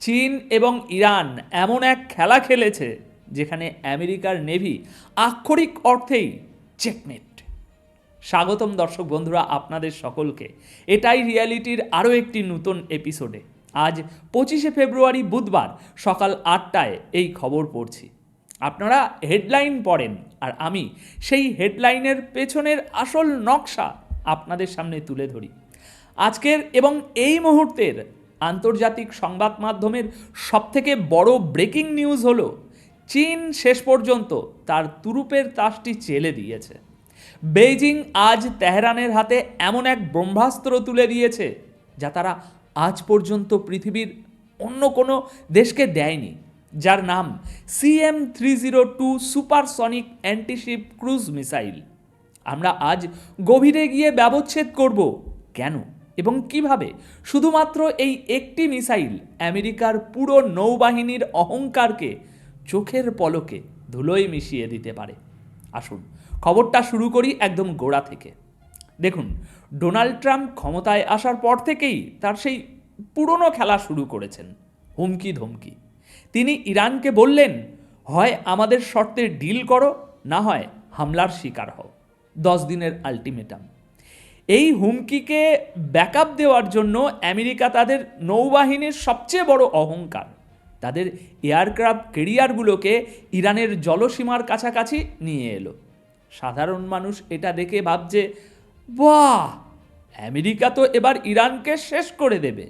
চীন এবং ইরান এমন এক খেলা খেলেছে যেখানে আমেরিকার নেভি আক্ষরিক অর্থেই চেকমেট। স্বাগতম দর্শক বন্ধুরা, আপনাদের সকলকে এটাই রিয়ালিটির আরও একটি নতুন এপিসোডে। আজ 25শে ফেব্রুয়ারি বুধবার সকাল 8টায় এই খবর পড়ছি। আপনারা হেডলাইন পড়েন আর আমি সেই হেডলাইনের পেছনের আসল নকশা আপনাদের সামনে তুলে ধরি। আজকের এবং এই মুহূর্তের আন্তর্জাতিক সংবাদ মাধ্যমের সবথেকে বড় ব্রেকিং নিউজ হলো চীন শেষ পর্যন্ত তার তুরুপের তাসটি চেলে দিয়েছে। বেইজিং আজ তেহরানের হাতে এমন এক ব্রহ্মাস্ত্র তুলে দিয়েছে যা তারা আজ পর্যন্ত পৃথিবীর অন্য কোনো দেশকে দেয়নি, যার নাম CM-302 supersonic antiship cruise missile. আমরা আজ গভীরে গিয়ে ব্যবচ্ছেদ করব কেন এবং কিভাবে শুধুমাত্র এই একটি মিসাইল আমেরিকার পুরো নৌবাহিনীর অহংকারকে চোখের পলকে ধুলোয় মিশিয়ে দিতে পারে। আসুন খবরটা শুরু করি একদম গোড়া থেকে। দেখুন, ডোনাল্ড ট্রাম্প ক্ষমতায় আসার পর থেকেই তার সেই পুরনো খেলা শুরু করেছেন, হুমকি ধমকি। তিনি ইরানকে বললেন, হয় আমাদের শর্তে ডিল করো, না হয় হামলার শিকার হও। 10 দিনের আলটিমেটাম। এই হুমকিকে ব্যাকআপ দেওয়ার জন্য আমেরিকা তাদের নৌবাহিনীর সবচেয়ে বড় অহংকার, তাদের এয়ারক্রাফট ক্যারিয়ারগুলোকে ইরানের জলসীমার কাছাকাছি নিয়ে এলো। সাধারণ মানুষ এটা দেখে ভাবছে, বাহ, আমেরিকা তো এবার ইরানকে শেষ করে দেবে।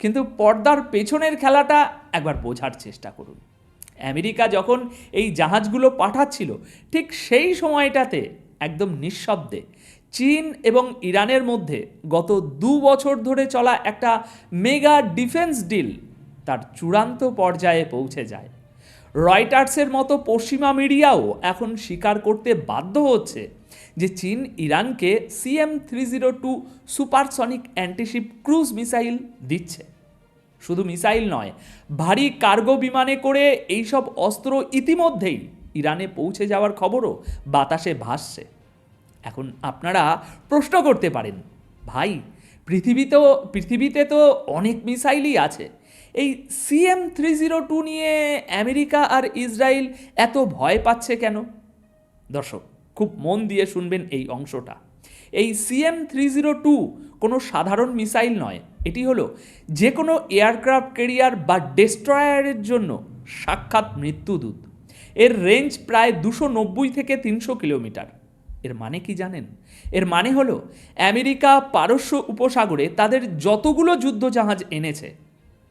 কিন্তু পর্দার পেছনের খেলাটা একবার বোঝার চেষ্টা করুন। আমেরিকা যখন এই জাহাজগুলো পাঠাচ্ছিল, ঠিক সেই সময়টাতে একদম নিঃশব্দে চীন এবং ইরানের মধ্যে গত 2 বছর ধরে চলা একটা মেগা ডিফেন্স ডিল তার চূড়ান্ত পর্যায়ে পৌঁছে যায়। রয়টার্সের মতো পশ্চিমা মিডিয়াও এখন স্বীকার করতে বাধ্য হচ্ছে যে চীন ইরানকে CM-302 supersonic antiship cruise missile দিচ্ছে। শুধু মিসাইল নয়, ভারী কার্গো বিমানে করে এইসব অস্ত্র ইতিমধ্যেই ইরানে পৌঁছে যাওয়ার খবরও বাতাসে ভাসছে। এখন আপনারা প্রশ্ন করতে পারেন, ভাই, পৃথিবীতে তো অনেক মিসাইলই আছে, এই CM-302 নিয়ে আমেরিকা আর ইসরায়েল এত ভয় পাচ্ছে কেন? দর্শক, খুব মন দিয়ে শুনবেন এই অংশটা। এই CM-302 কোনো সাধারণ মিসাইল নয়, এটি হলো যে কোনো এয়ারক্রাফট ক্যারিয়ার বা ডেস্ট্রয়ারের জন্য সাক্ষাৎ মৃত্যুদূত। এর রেঞ্জ প্রায় 290 থেকে 300 কিলোমিটার। এর মানে কি জানেন? এর মানে হলো আমেরিকা পারস্য উপসাগরে তাদের যতগুলো যুদ্ধজাহাজ এনেছে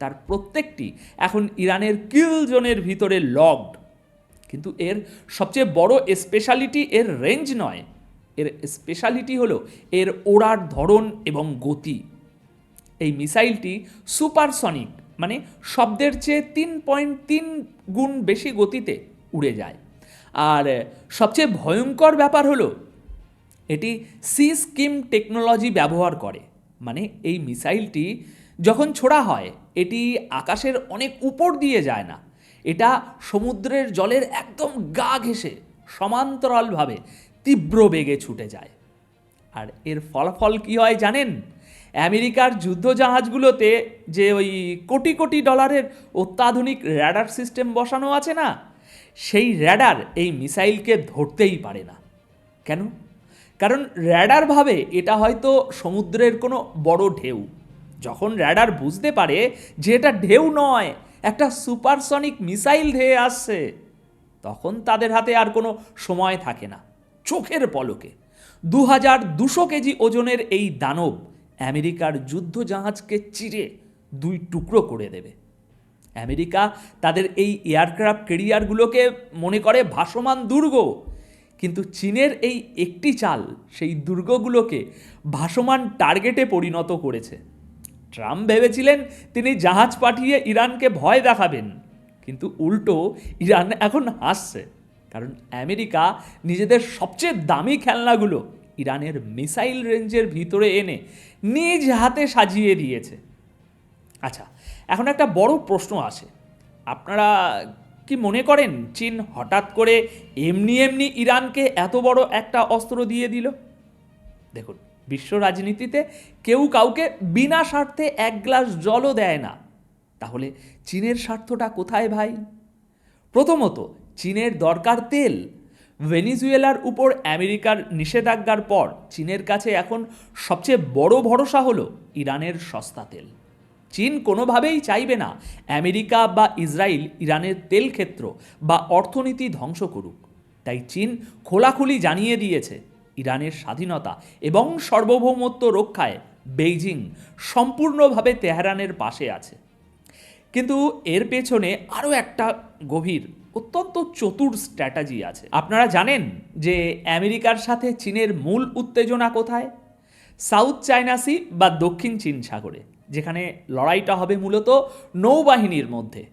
তার প্রত্যেকটি এখন ইরানের কিল জোনের ভিতরে লগড। কিন্তু এর সবচেয়ে বড় স্পেশালিটি এর রেঞ্জ নয়, এর স্পেশালিটি হলো এর ওড়ার ধরন এবং গতি। এই মিসাইলটি সুপারসনিক, মানে শব্দের চেয়ে 3.3 গুণ বেশি গতিতে উড়ে যায়। আর সবচেয়ে ভয়ঙ্কর ব্যাপার হলো এটি সি স্কিম টেকনোলজি ব্যবহার করে। মানে এই মিসাইলটি যখন ছোড়া হয় এটি আকাশের অনেক উপর দিয়ে যায় না, এটা সমুদ্রের জলের একদম গা ঘেঁষে সমান্তরালভাবে তীব্র বেগে ছুটে যায়। আর এর ফলাফল কী হয় জানেন? আমেরিকার যুদ্ধজাহাজগুলোতে যে ওই কোটি কোটি ডলারের অত্যাধুনিক র্যাডার সিস্টেম বসানো আছে না, সেই র্যাডার এই মিসাইলকে ধরতেই পারে না। কেন? কারণ র্যাডার ভাবে এটা হয়তো সমুদ্রের কোনো বড় ঢেউ। যখন র্যাডার বুঝতে পারে যে এটা ঢেউ নয়, একটা সুপারসনিক মিসাইল ধেয়ে আসছে, তখন তাদের হাতে আর কোনো সময় থাকে না। চোখের পলকে 2200 কেজি ওজনের এই দানব আমেরিকার যুদ্ধজাহাজকে চিরে 2 টুকরো করে দেবে। আমেরিকা তাদের এই এয়ারক্রাফট ক্যারিয়ারগুলোকে মনে করে ভাসমান দুর্গ, কিন্তু চীনের এই একটি চাল সেই দুর্গগুলোকে ভাসমান টার্গেটে পরিণত করেছে। ট্রাম্প ভেবেছিলেন তিনি জাহাজ পাঠিয়ে ইরানকে ভয় দেখাবেন, কিন্তু উল্টো ইরান এখন হাসছে, কারণ আমেরিকা নিজেদের সবচেয়ে দামি খেলনাগুলো ইরানের মিসাইল রেঞ্জের ভিতরে এনে নিজ হাতে সাজিয়ে দিয়েছে। আচ্ছা, এখন একটা বড় প্রশ্ন আসে, আপনারা কি মনে করেন চীন হঠাৎ করে এমনি ইরানকে এত বড় একটা অস্ত্র দিয়ে দিল? দেখুন, বিশ্ব রাজনীতিতে কেউ কাউকে বিনা স্বার্থে এক গ্লাস জলও দেয় না। তাহলে চীনের স্বার্থটা কোথায় ভাই? প্রথমত, চীনের দরকার তেল। ভেনিজুয়েলার উপর আমেরিকার নিষেধাজ্ঞার পর চীনের কাছে এখন সবচেয়ে বড় ভরসা হলো ইরানের সস্তা তেল। চীন কোনোভাবেই চাইবে না আমেরিকা বা ইসরায়েল ইরানের তেল ক্ষেত্র বা অর্থনীতি ধ্বংস করুক। তাই চীন খোলাখুলি জানিয়ে দিয়েছে ইরানের স্বাধীনতা এবং সার্বভৌমত্ব রক্ষায় বেইজিং সম্পূর্ণভাবে তেহরানের পাশে আছে। কিন্তু এর পেছনে আরও একটা গভীর, অত্যন্ত চতুর স্ট্র্যাটেজি আছে। আপনারা জানেন যে আমেরিকার সাথে চীনের মূল উত্তেজনা কোথায়? সাউথ চায়না সি বা দক্ষিণ চীন সাগরে, যেখানে লড়াইটা হবে মূলত নৌবাহিনীর মধ্যে।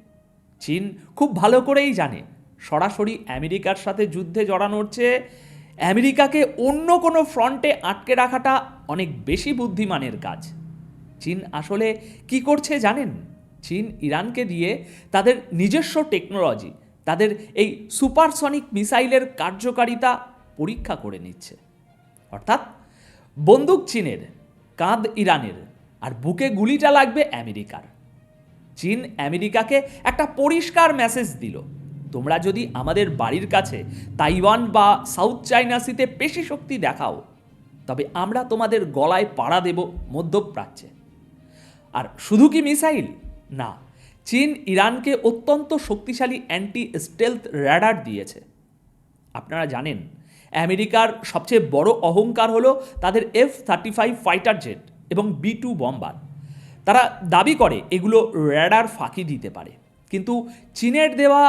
চীন খুব ভালো করেই জানে সরাসরি আমেরিকার সাথে যুদ্ধে জড়ানোর চেয়ে আমেরিকাকে অন্য কোনো ফ্রন্টে আটকে রাখাটা অনেক বেশি বুদ্ধিমানের কাজ। চীন আসলে কি করছে জানেন? চীন ইরানকে দিয়ে তাদের নিজস্ব টেকনোলজি, তাদের এই সুপারসনিক মিসাইলের কার্যকারিতা পরীক্ষা করে নিচ্ছে। অর্থাৎ বন্দুক চীনের, কাঁধ ইরানের, আর বুকে গুলিটা লাগবে আমেরিকার। চীন আমেরিকাকে একটা পরিষ্কার মেসেজ দিল, তোমরা যদি আমাদের বাড়ির কাছে তাইওয়ান বা সাউথ চায়না সিতে পেশি শক্তি দেখাও, তবে আমরা তোমাদের গলায় পাড়া দেব মধ্যপ্রাচ্যে। আর শুধু কি মিসাইল না, চীন ইরানকে অত্যন্ত শক্তিশালী অ্যান্টি স্টেলথ র্যাডার দিয়েছে। আপনারা জানেন আমেরিকার সবচেয়ে বড় অহংকার হলো তাদের F-35 ফাইটার জেট এবং B-2 বম্বার। তারা দাবি করে এগুলো র্যাডার ফাঁকি দিতে পারে, কিন্তু চীনের দেওয়া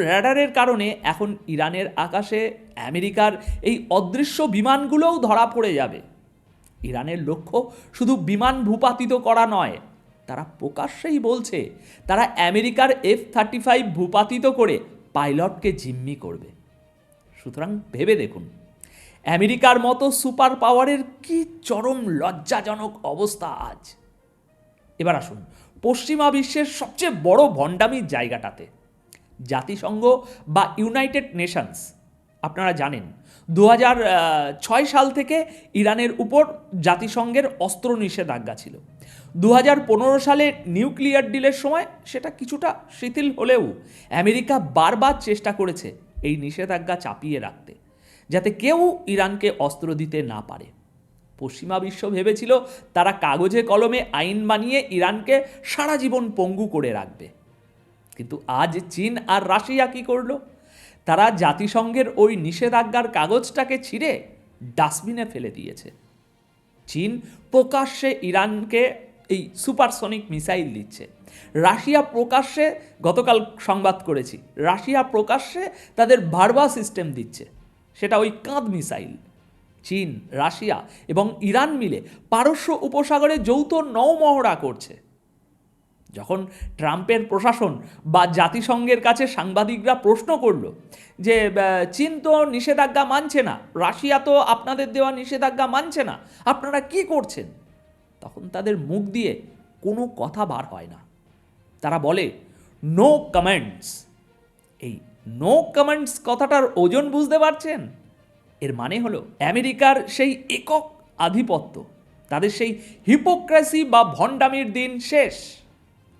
র্যাডারের কারণে এখন ইরানের আকাশে আমেরিকার এই অদৃশ্য বিমানগুলোও ধরা পড়ে যাবে। ইরানের লক্ষ্য শুধু বিমান ভূপাতিত করা নয়, তারা প্রকাশ্যেই বলছে তারা আমেরিকার F-35 ভূপাতিত করে পাইলটকে জিম্মি করবে। সুতরাং ভেবে দেখুন আমেরিকার মতো সুপার পাওয়ারের কি চরম লজ্জাজনক অবস্থা আজ। এবার আসুন পশ্চিমা বিশ্বের সবচেয়ে বড় ভণ্ডামির জায়গাটাতে, জাতিসংঘ বা ইউনাইটেড নেশনস। আপনারা জানেন 2006 সাল থেকে ইরানের উপর জাতিসংঘের অস্ত্র নিষেধাজ্ঞা ছিল। 2015 সালে নিউক্লিয়ার ডিলের সময় সেটা কিছুটা শিথিল হলেও আমেরিকা বারবার চেষ্টা করেছে এই নিষেধাজ্ঞা চাপিয়ে রাখতে, যাতে কেউ ইরানকে অস্ত্র দিতে না পারে। পশ্চিমা বিশ্ব ভেবেছিল তারা কাগজে কলমে আইন বানিয়ে ইরানকে সারা জীবন পঙ্গু করে রাখবে। কিন্তু আজ চীন আর রাশিয়া কি করল? তারা জাতিসংঘের ওই নিষেধাজ্ঞার কাগজটাকে ছিঁড়ে ডাস্টবিনে ফেলে দিয়েছে। চীন প্রকাশ্যে ইরানকে এই সুপারসনিক মিসাইল দিচ্ছে। রাশিয়া প্রকাশ্যে, গতকাল সংবাদ করেছি, রাশিয়া প্রকাশ্যে তাদের ভার্বা সিস্টেম দিচ্ছে, সেটা ওই কাঁধ মিসাইল। চীন, রাশিয়া এবং ইরান মিলে পারস্য উপসাগরে যৌথ নৌমহড়া করছে। যখন ট্রাম্পের প্রশাসন বা জাতিসংঘের কাছে সাংবাদিকরা প্রশ্ন করল যে চীন তো নিষেধাজ্ঞা মানছে না, রাশিয়া তো আপনাদের দেওয়া নিষেধাজ্ঞা মানছে না, আপনারা কি করছেন? তখন তাদের মুখ দিয়ে কোনো কথা বার হয় না। তারা বলে নো কমেন্টস। এই নো কমেন্টস কথাটার ওজন বুঝতে পারছেন? এর মানে হলো আমেরিকার সেই একক আধিপত্য, তাদের সেই হিপোক্রেসি বা ভণ্ডামির দিন শেষ।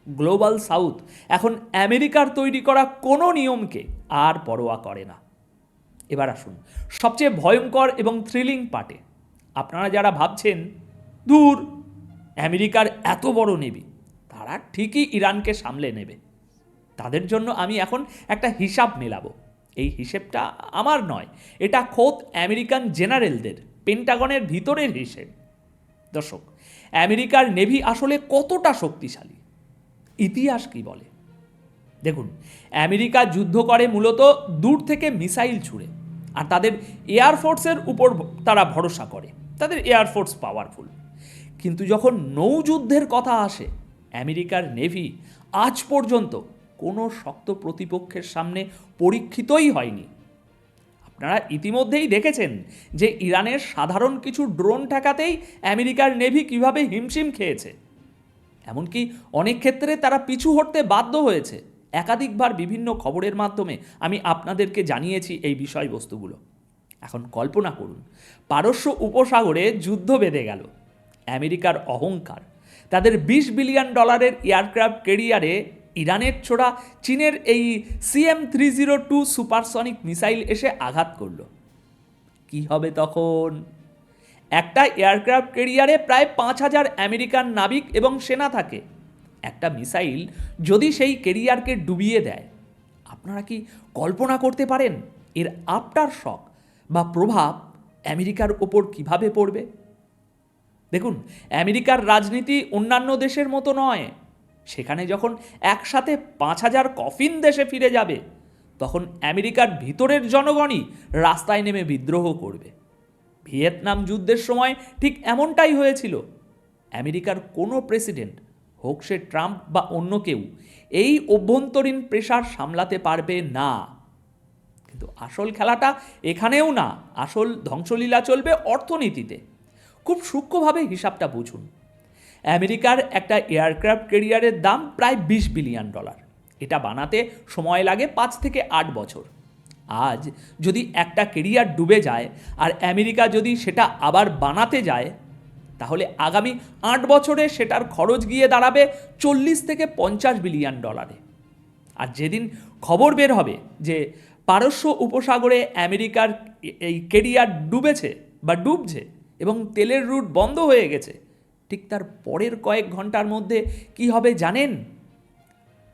গ্লোবাল সাউথ এখন আমেরিকার তৈরি করা কোনো নিয়মকে আর পরোয়া করে না। এবার আসুন সবচেয়ে ভয়ঙ্কর এবং থ্রিলিং পার্টে। আপনারা যারা ভাবছেন দূর আমেরিকার এত বড় নেভি, তারা ঠিকই ইরানকে সামলে নেবে, তাদের জন্য আমি এখন একটা হিসাব মেলাবো। এই হিসেবটা আমার নয়, এটা খোদ আমেরিকান জেনারেলদের পেন্টাগনের ভিতরের হিসেব। দর্শক, আমেরিকার নেভি আসলে কতটা শক্তিশালী ইতিহাস কি বলে? দেখুন, আমেরিকা যুদ্ধ করে মূলত দূর থেকে মিসাইল ছুড়ে, আর তাদের এয়ারফোর্সের উপর তারা ভরসা করে, তাদের এয়ারফোর্স পাওয়ারফুল। কিন্তু যখন নৌযুদ্ধের কথা আসে, আমেরিকার নেভি আজ পর্যন্ত কোনো শক্ত প্রতিপক্ষের সামনে পরীক্ষিতই হয়নি। আপনারা ইতিমধ্যেই দেখেছেন যে ইরানের সাধারণ কিছু ড্রোন ঠেকাতেই আমেরিকার নেভি কিভাবে হিমশিম খেয়েছে। এমনকি অনেক ক্ষেত্রে তারা পিছু হটতে বাধ্য হয়েছে। একাধিকবার বিভিন্ন খবরের মাধ্যমে আমি আপনাদেরকে জানিয়েছি এই বিষয়বস্তুগুলো। এখন কল্পনা করুন, পারস্য উপসাগরে যুদ্ধ বেঁধে গেল। আমেরিকার অহংকার, তাদের $20 বিলিয়ন এয়ারক্রাফট ক্যারিয়ারে ইরানের ছোড়া চীনের এই CM-302 সুপারসনিক মিসাইল এসে আঘাত করল। কি হবে তখন? একটা এয়ারক্রাফট ক্যারিয়ারে প্রায় 5,000 আমেরিকান নাবিক এবং সেনা থাকে। একটা মিসাইল যদি সেই ক্যারিয়ারকে ডুবিয়ে দেয়, আপনারা কি কল্পনা করতে পারেন এর আফটার শক বা প্রভাব আমেরিকার ওপর কিভাবে পড়বে? দেখুন, আমেরিকার রাজনীতি অন্যান্য দেশের মতো নয়। সেখানে যখন একসাথে 5,000 কফিন দেশে ফিরে যাবে, তখন আমেরিকার ভিতরের জনগণই রাস্তায় নেমে বিদ্রোহ করবে। ভিয়েতনাম যুদ্ধের সময় ঠিক এমনটাই হয়েছিল। আমেরিকার কোনো প্রেসিডেন্ট, হোক সে ট্রাম্প বা অন্য কেউ, এই অভ্যন্তরীণ প্রেসার সামলাতে পারবে না। কিন্তু আসল খেলাটা এখানেও না, আসল ধ্বংসলীলা চলবে অর্থনীতিতে। খুব সূক্ষ্মভাবে হিসাবটা বুঝুন। আমেরিকার একটা এয়ারক্রাফট ক্যারিয়ারের দাম প্রায় $20 বিলিয়ন। এটা বানাতে সময় লাগে 5 থেকে 8 বছর। আজ যদি একটা ক্যারিয়ার ডুবে যায় আর আমেরিকা যদি সেটা আবার বানাতে যায়, তাহলে আগামী 8 বছরে সেটার খরচ গিয়ে দাঁড়াবে $40 থেকে $50 বিলিয়ন। আর যেদিন খবর বের হবে যে পারস্য উপসাগরে আমেরিকার এই ক্যারিয়ার ডুবেছে বা ডুবছে এবং তেলের রুট বন্ধ হয়ে গেছে, ঠিক তার পরের কয়েক ঘন্টার মধ্যে কি হবে জানেন?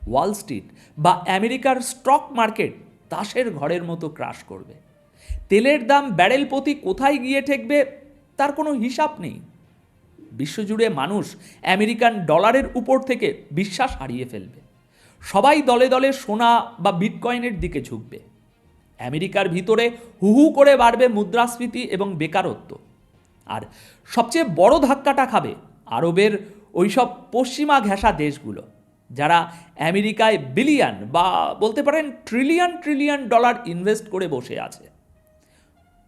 ওয়াল স্ট্রিট বা আমেরিকার স্টক মার্কেট তাসের ঘরের মতো ক্রাশ করবে। তেলের দাম ব্যারেল প্রতি কোথায় গিয়ে ঠেকবে তার কোনো হিসাব নেই। বিশ্বজুড়ে মানুষ আমেরিকান ডলারের উপর থেকে বিশ্বাস হারিয়ে ফেলবে। সবাই দলে দলে সোনা বা বিটকয়েনের দিকে ঝুঁকবে। আমেরিকার ভিতরে হু হু করে বাড়বে মুদ্রাস্ফীতি এবং বেকারত্ব। আর সবচেয়ে বড় ধাক্কাটা খাবে আরবের ওইসব পশ্চিমা ঘেঁষা দেশগুলো, যারা আমেরিকায় বিলিয়ন বা বলতে পারেন ট্রিলিয়ন ডলার ইনভেস্ট করে বসে আছে।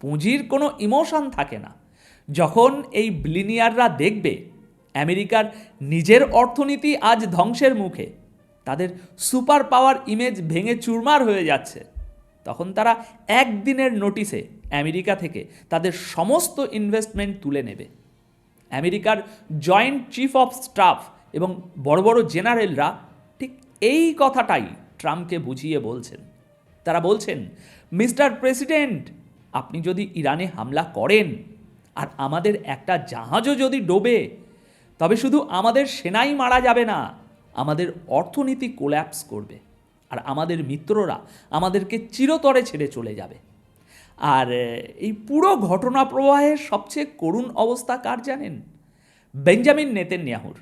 পুঁজির কোনো ইমোশন থাকে না। যখন এই বিলিনিয়াররা দেখবে আমেরিকার নিজের অর্থনীতি আজ ধ্বংসের মুখে, তাদের সুপার পাওয়ার ইমেজ ভেঙে চুরমার হয়ে যাচ্ছে, তখন তারা একদিনের নোটিশে আমেরিকা থেকে তাদের সমস্ত ইনভেস্টমেন্ট তুলে নেবে। আমেরিকার জয়েন্ট চিফ অফ স্টাফ এবং বড় বড় জেনারেলরা ঠিক এই কথাটাই ট্রাম্পকে বুঝিয়ে বলছেন। তারা বলছেন, মিস্টার প্রেসিডেন্ট, আপনি যদি ইরানে হামলা করেন আর আমাদের একটা জাহাজও যদি ডোবে, তবে শুধু আমাদের সেনাই মারা যাবে না, আমাদের অর্থনীতি কোল্যাপস করবে আর আমাদের মিত্ররা আমাদেরকে চিরতরে ছেড়ে চলে যাবে। আর এই পুরো ঘটনা প্রবাহের সবচেয়ে করুণ অবস্থা কার জানেন? বেঞ্জামিন নেতানিয়াহুর,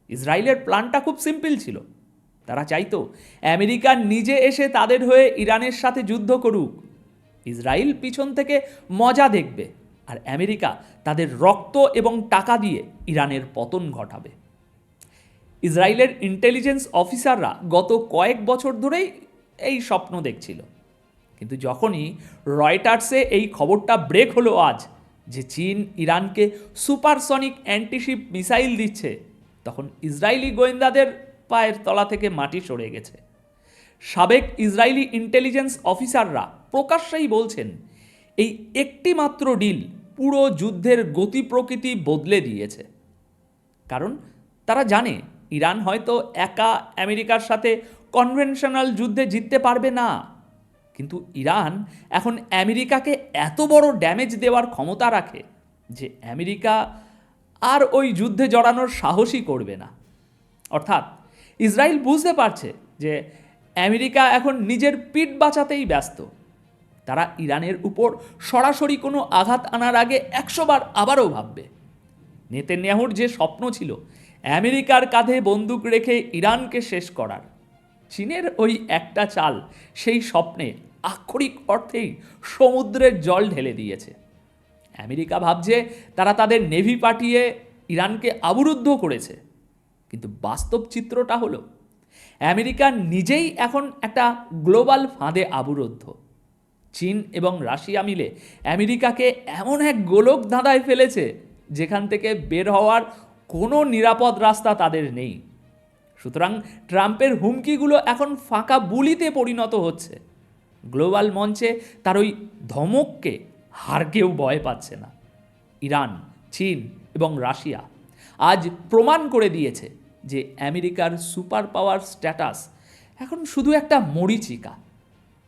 ইসরায়েলের প্ল্যানটা খুব সিম্পল ছিল। তারা চাইতো আমেরিকা নিজে এসে তাদের হয়ে ইরানের সাথে যুদ্ধ করুক। ইসরায়েল পিছন থেকে মজা দেখবে আর আমেরিকা তাদের রক্ত এবং টাকা দিয়ে ইরানের পতন ঘটাবে। ইসরায়েলের ইন্টেলিজেন্স অফিসাররা গত কয়েক বছর ধরেই এই স্বপ্ন দেখছিল। কিন্তু যখনই রয়টার্সে এই খবরটা ব্রেক হলো আজ যে চীন ইরানকে সুপারসনিক অ্যান্টিশিপ মিসাইল দিচ্ছে, তখন ইসরায়েলি গোয়েন্দাদের পায়ের তলা থেকে মাটি সরে গেছে। সাবেক ইসরায়েলি ইন্টেলিজেন্স অফিসাররা প্রকাশ্যেই বলছেন, এই একটি মাত্র ডিল পুরো যুদ্ধের গতি প্রকৃতি বদলে দিয়েছে। কারণ তারা জানে ইরান হয়তো একা আমেরিকার সাথে কনভেনশনাল যুদ্ধে জিততে পারবে না, কিন্তু ইরান এখন আমেরিকাকে এত বড় ড্যামেজ দেওয়ার ক্ষমতা রাখে যে আমেরিকা আর ওই যুদ্ধে জড়ানোর সাহসই করবে না। অর্থাৎ ইসরায়েল বুঝতে পারছে যে আমেরিকা এখন নিজের পিঠ বাঁচাতেই ব্যস্ত। তারা ইরানের উপর সরাসরি কোনো আঘাত আনার আগে 100 বার আবারও ভাববে। নেতানিয়াহুর যে স্বপ্ন ছিল আমেরিকার কাঁধে বন্দুক রেখে ইরানকে শেষ করার, চীনের ওই একটা চাল সেই স্বপ্নে আক্ষরিক অর্থেই সমুদ্রের জল ঢেলে দিয়েছে। আমেরিকা ভাবছে তারা তাদের নেভি পাঠিয়ে ইরানকে অবরুদ্ধ করেছে, কিন্তু বাস্তব চিত্রটা হলো আমেরিকা নিজেই এখন একটা গ্লোবাল ফাঁদে অবরুদ্ধ। চীন এবং রাশিয়া মিলে আমেরিকাকে এমন এক গোলক ধাঁধায় ফেলেছে যেখান থেকে বের হওয়ার কোনো নিরাপদ রাস্তা তাদের নেই। সুতরাং ট্রাম্পের হুমকিগুলো এখন ফাঁকা বুলিতে পরিণত হচ্ছে। গ্লোবাল মঞ্চে তার ওই ধমককে হার কেউ ভয় পাচ্ছে না। ইরান, চীন এবং রাশিয়া আজ প্রমাণ করে দিয়েছে যে আমেরিকার সুপার পাওয়ার স্ট্যাটাস এখন শুধু একটা মরীচিকা।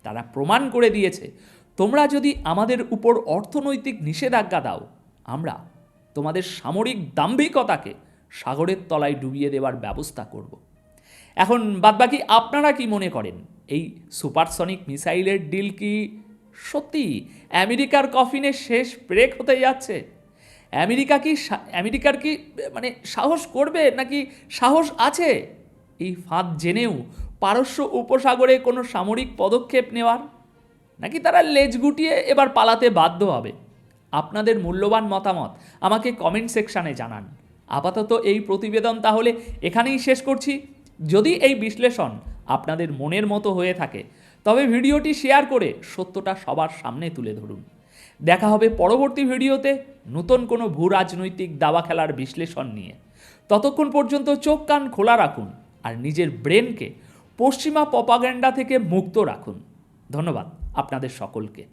তারা প্রমাণ করে দিয়েছে, তোমরা যদি আমাদের উপর অর্থনৈতিক নিষেধাজ্ঞা দাও, আমরা তোমাদের সামরিক দাম্ভিকতাকে সাগরের তলায় ডুবিয়ে দেওয়ার ব্যবস্থা করব। এখন বাদবাকি আপনারা কি মনে করেন, এই সুপারসনিক মিসাইলের ডিল কি সত্যি আমেরিকার কফিনে শেষ ব্রেক হতে যাচ্ছে? আমেরিকার কি মানে সাহস করবে, নাকি সাহস আছে এই ফাঁদ জেনেও পারস্য উপসাগরে কোনো সামরিক পদক্ষেপ নেওয়ার? নাকি তারা লেজ গুটিয়ে এবার পালাতে বাধ্য হবে? আপনাদের মূল্যবান মতামত আমাকে কমেন্ট সেকশানে জানান। আপাতত এই প্রতিবেদন তাহলে এখানেই শেষ করছি। যদি এই বিশ্লেষণ আপনাদের মনের মতো হয়ে থাকে, তবে ভিডিওটি শেয়ার করে সত্যটা সবার সামনে তুলে ধরুন। দেখা হবে পরবর্তী ভিডিওতে নতুন কোনো ভূ রাজনৈতিক দাবা খেলার বিশ্লেষণ নিয়ে। ততক্ষণ পর্যন্ত চোখ কান খোলা রাখুন আর নিজের ব্রেনকে পশ্চিমা প্রপাগান্ডা থেকে মুক্ত রাখুন। ধন্যবাদ আপনাদের সকলকে।